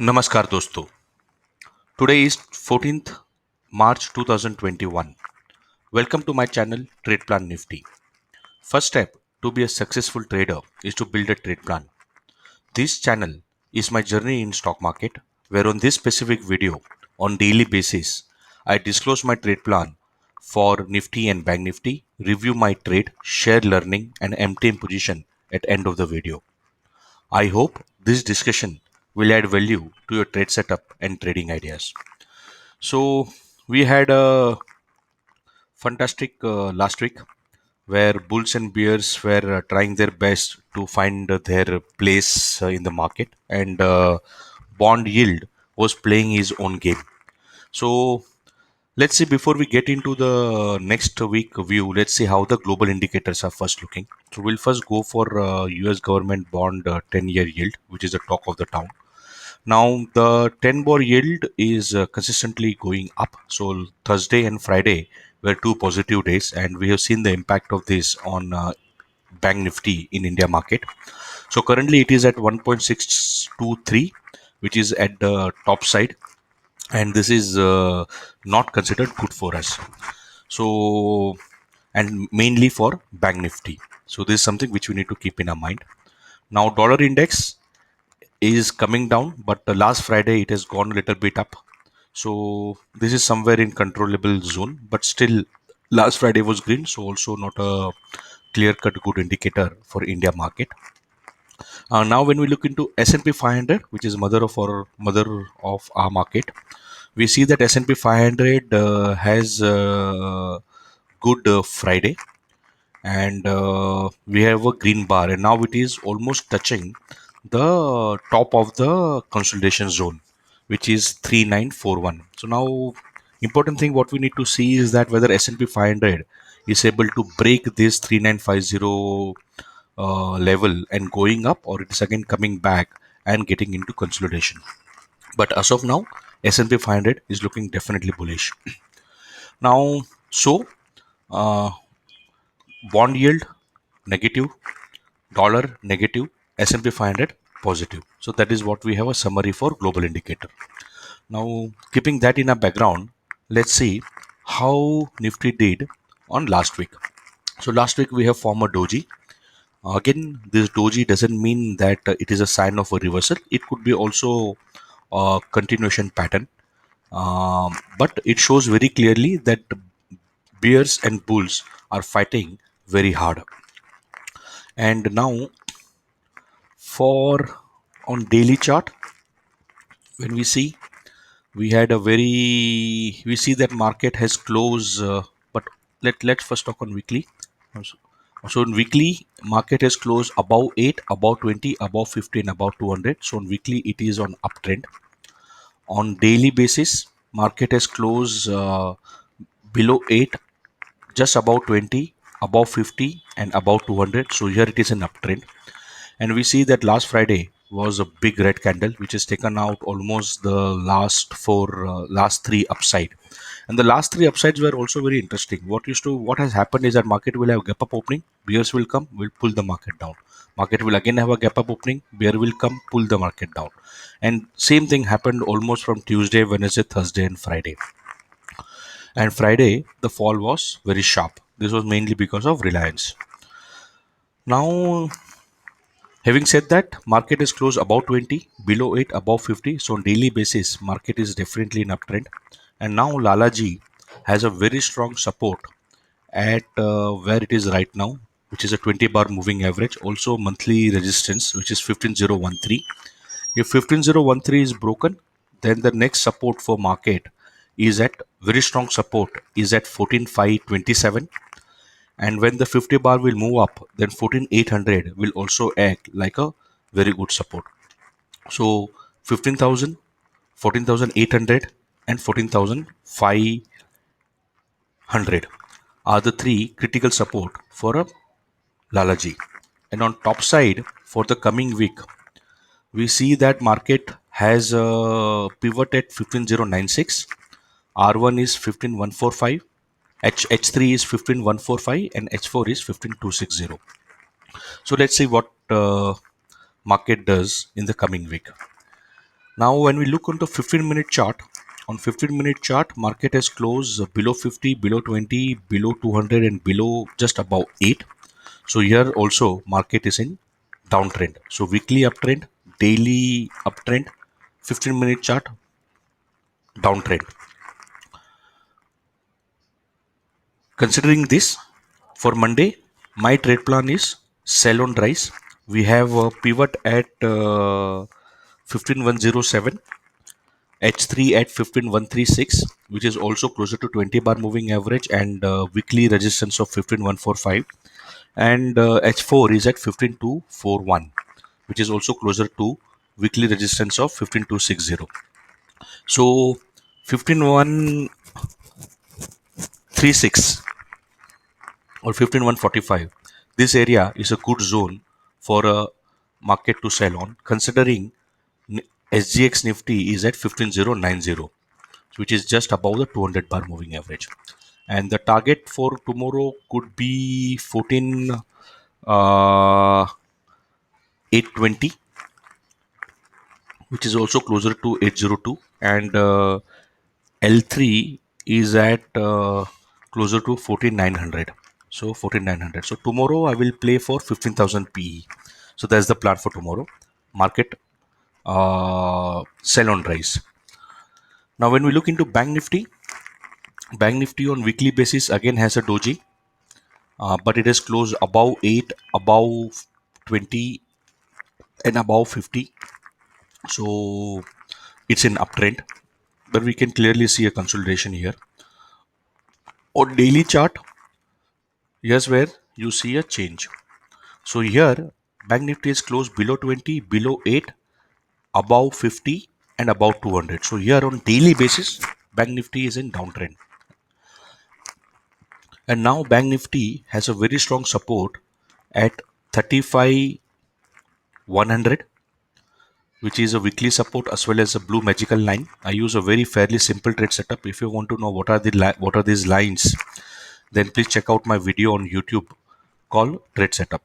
नमस्कार दोस्तों। Today is 14th March 2021. Welcome to my channel Trade Plan Nifty. First step to be a successful trader is to build a trade plan. This channel is my journey in stock market, where on this specific video on daily basis I disclose my trade plan for Nifty and Bank Nifty, review my trade, share learning and empty in position at end of the video. I hope this discussion will add value to your trade setup and trading ideas. So we had a fantastic last week where bulls and bears were trying their best to find their place in the market, and bond yield was playing his own game. So let's see, before we get into the next week view, let's see how the global indicators are first looking. So we'll first go for US government bond 10-year yield, which is the talk of the town. Now, the 10 bore yield is consistently going up. So, Thursday and Friday were two positive days, and we have seen the impact of this on Bank Nifty in India market. So, currently it is at 1.623, which is at the top side, and this is not considered good for us. So, and mainly for Bank Nifty. So, this is something which we need to keep in our mind. Now, dollar index is coming down, but last Friday it has gone a little bit up. So this is somewhere in controllable zone, but still last Friday was green, so also not a clear cut good indicator for India market. Now when we look into S&P 500, which is mother of our market, we see that S&P 500 has good Friday, and we have a green bar, and now it is almost touching the top of the consolidation zone, which is 3941. So now important thing what we need to see is that whether S&P 500 is able to break this 3950 level and going up, or it is again coming back and getting into consolidation. But as of now, S&P 500 is looking definitely bullish. Now, so uh, bond yield negative, dollar negative, S&P 500 positive. So that is what we have a summary for global indicator. Now, keeping that in a background, let's see how Nifty did on last week. So last week we have formed a doji. Again, this doji doesn't mean that it is a sign of a reversal. It could be also a continuation pattern. But it shows very clearly that bears and bulls are fighting very hard. And now for on daily chart, when we see, we had a very, we see that market has closed, but let's first talk on weekly. So in weekly, market has closed above 8, above 20, above 15, above 200. So on weekly it is on uptrend. On daily basis, market has closed below 8, just above 20, above 50 and above 200. So here it is an uptrend, and we see that last Friday was a big red candle which has taken out almost the last three upside, and the last three upsides were also very interesting. What has happened is that market will have gap up opening, bears will come, will pull the market down. Market will again have a gap up opening, bear will come, pull the market down, and same thing happened almost from Tuesday, Wednesday, Thursday and Friday. And Friday the fall was very sharp. This was mainly because of Reliance. Now, having said that, market is closed above 20, below it, above 50. So on daily basis, market is definitely in uptrend. And now Lalaji has a very strong support at where it is right now, which is a 20 bar moving average. Also monthly resistance, which is 15013. If 15013 is broken, then the next support for market is at very strong support is at 14527, and when the 50 bar will move up, then 14800 will also act like a very good support. So 15,000, 14,800 and 14,500 are the three critical support for a Lalaji. And on top side for the coming week, we see that market has a pivot at 15096, R1 is 15145, H3 is 15145 and H4 is 15260. So let's see what market does in the coming week. Now when we look on the 15-minute chart, on 15-minute chart, market has closed below 50, below 20, below 200 and below just above 8. So here also market is in downtrend. So weekly uptrend, daily uptrend, 15-minute chart downtrend. Considering this, for Monday, my trade plan is sell on rise. We have a pivot at 15107, H3 at 15136, which is also closer to 20 bar moving average, and weekly resistance of 15145, and H4 is at 15241, which is also closer to weekly resistance of 15260. So 15136 or 15145, this area is a good zone for a market to sell on, considering SGX Nifty is at 15090, which is just above the 200 bar moving average, and the target for tomorrow could be 14 820, which is also closer to 802, and L3 is at closer to 14900. So 14900. So tomorrow I will play for 15,000 PE. So that's the plan for tomorrow. Market sell on rise. Now when we look into Bank Nifty on weekly basis again has a doji, but it has closed above 8, above 20, and above 50. So it's in uptrend, but we can clearly see a consolidation here. On daily chart, here's where you see a change. So here, Bank Nifty is closed below 20, below 8, above 50, and above 200. So here on daily basis, Bank Nifty is in downtrend. And now Bank Nifty has a very strong support at 35,100, which is a weekly support as well as a blue magical line. I use a very fairly simple trade setup. If you want to know what are these lines, then please check out my video on YouTube called Trade Setup.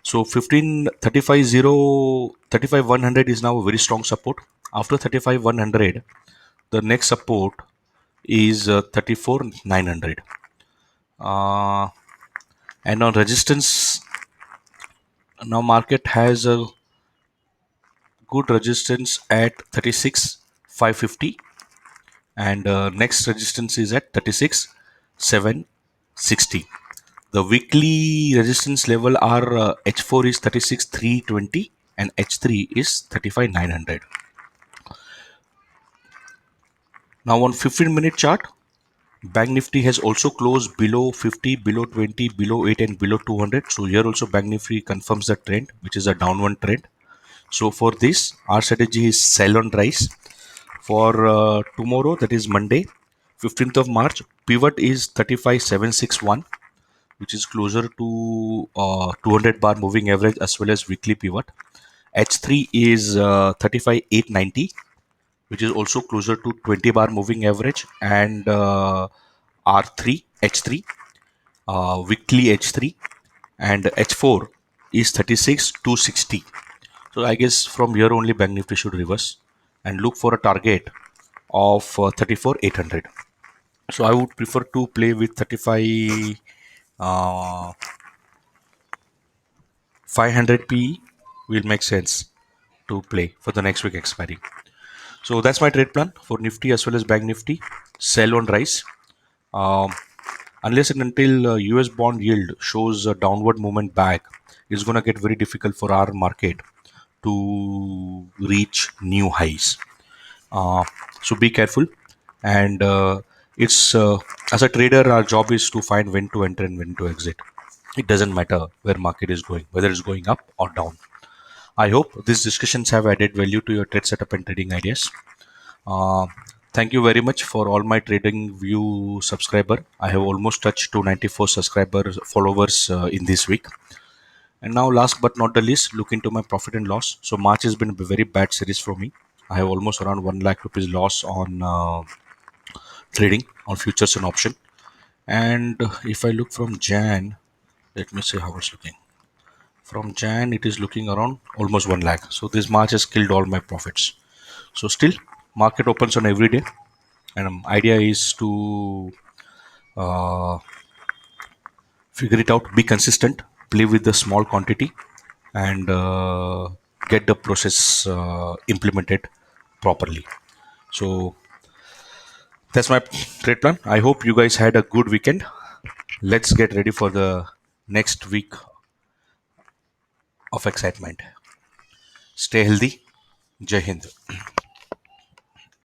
So 35,100 is now a very strong support. After 35,100, the next support is 34,900. And on resistance, now market has a good resistance at 36,550, and next resistance is at 36,760. The weekly resistance level are H4 is 36,320 and H3 is 35,900. Now on 15-minute chart, Bank Nifty has also closed below 50, below 20, below 8 and below 200. So here also Bank Nifty confirms the trend, which is a downward trend. So for this, our strategy is sell on rise. For tomorrow, that is Monday, 15th of March, pivot is 35,761, which is closer to 200 bar moving average as well as weekly pivot. H3 is 35,890, which is also closer to 20 bar moving average, and R3, H3, weekly H3, and H4 is 36,260. So I guess from here only Bank Nifty should reverse and look for a target of 34,800. So I would prefer to play with 35 500 PE will make sense to play for the next week expiry. So that's my trade plan for Nifty as well as Bank Nifty. Sell on rise. Um, unless and until US bond yield shows a downward movement back, it's going to get very difficult for our market to reach new highs. So be careful, and it's as a trader, our job is to find when to enter and when to exit. It doesn't matter where market is going, whether it's going up or down. I hope these discussions have added value to your trade setup and trading ideas. Uh, Thank you very much for all my trading view subscriber. I have almost touched 294 subscribers followers in this week. And now, last but not the least, look into my profit and loss. So March has been a very bad series for me. I have almost around 1 lakh rupees loss on trading on futures and option. And if I look from Jan, let me see how it's looking. From Jan, it is looking around almost 1 lakh. So this March has killed all my profits. So still, market opens on every day, and idea is to uh, figure it out, be consistent, play with the small quantity, and get the process implemented properly. So that's my trade plan. I hope you guys had a good weekend. Let's get ready for the next week of excitement. Stay healthy. Jai Hind.